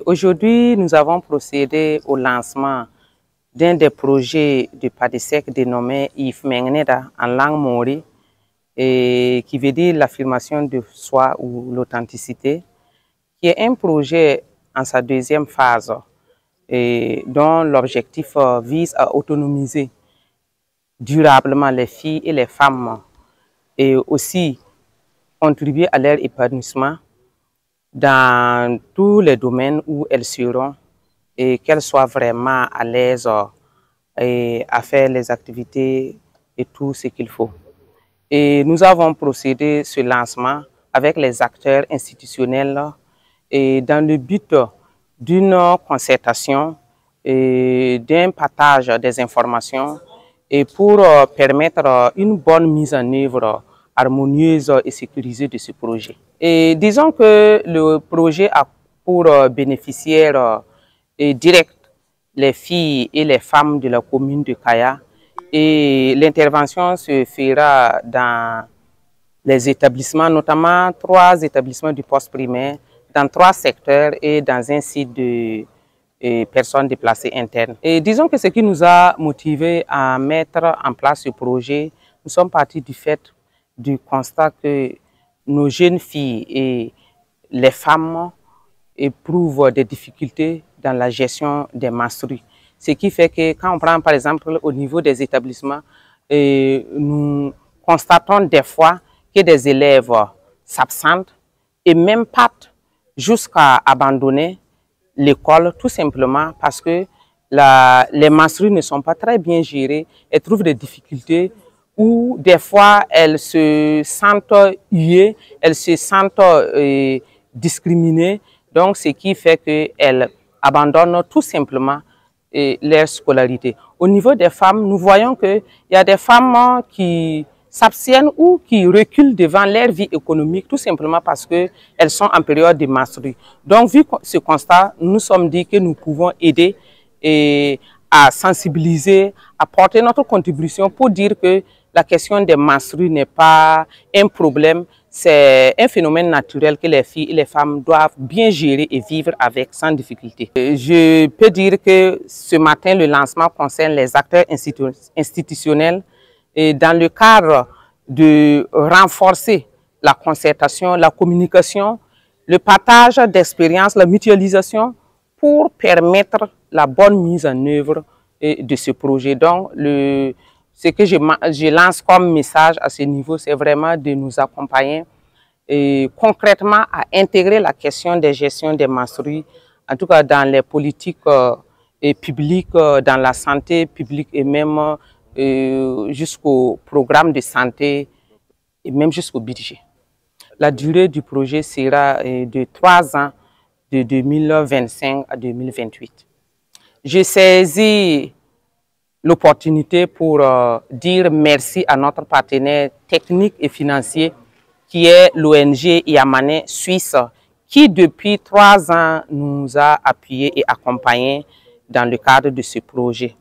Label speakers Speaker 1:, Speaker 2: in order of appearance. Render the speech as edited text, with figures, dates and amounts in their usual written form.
Speaker 1: Aujourd'hui, nous avons procédé au lancement d'un des projets de PADESEC dénommé If Mengneda en langue maori, et qui veut dire l'affirmation de soi ou l'authenticité, qui est un projet en sa deuxième phase et dont l'objectif vise à autonomiser durablement les filles et les femmes et aussi contribuer à leur épanouissement dans tous les domaines où elles seront et qu'elles soient vraiment à l'aise à faire les activités et tout ce qu'il faut. Et nous avons procédé ce lancement avec les acteurs institutionnels et dans le but d'une concertation et d'un partage des informations et pour permettre une bonne mise en œuvre harmonieuse et sécurisée de ce projet. Et disons que le projet a pour bénéficiaires direct les filles et les femmes de la commune de Kaya, et l'intervention se fera dans les établissements, notamment 3 établissements du poste primaire, dans 3 secteurs et dans un site de personnes déplacées internes. Et disons que ce qui nous a motivés à mettre en place ce projet, nous sommes partis du fait du constat que nos jeunes filles et les femmes éprouvent des difficultés dans la gestion des menstrues. Ce qui fait que quand on prend par exemple au niveau des établissements, nous constatons des fois que des élèves s'absentent et même partent jusqu'à abandonner l'école tout simplement parce que les menstrues ne sont pas très bien gérées, elles trouvent des difficultés ou des fois elles se sentent huées, elles se sentent discriminées, donc ce qui fait qu'elles abandonnent tout simplement leur scolarité. Au niveau des femmes, nous voyons qu'il y a des femmes qui s'abstiennent ou qui reculent devant leur vie économique tout simplement parce qu'elles sont en période de menstrues. Donc, vu ce constat, nous nous sommes dit que nous pouvons aider à sensibiliser, à porter notre contribution pour dire que la question des menstrues n'est pas un problème, c'est un phénomène naturel que les filles et les femmes doivent bien gérer et vivre avec sans difficulté. Je peux dire que ce matin, le lancement concerne les acteurs institutionnels et dans le cadre de renforcer la concertation, la communication, le partage d'expériences, la mutualisation pour permettre la bonne mise en œuvre de ce projet. Donc, ce que je lance comme message à ce niveau, c'est vraiment de nous accompagner concrètement à intégrer la question de gestion des menstrues, en tout cas dans les politiques publiques, dans la santé publique et même jusqu'au programme de santé et même jusqu'au budget. La durée du projet sera de 3 ans, de 2025 à 2028. Je saisis l'opportunité pour dire merci à notre partenaire technique et financier qui est l'ONG Yamane Suisse, qui depuis 3 ans nous a appuyés et accompagnés dans le cadre de ce projet.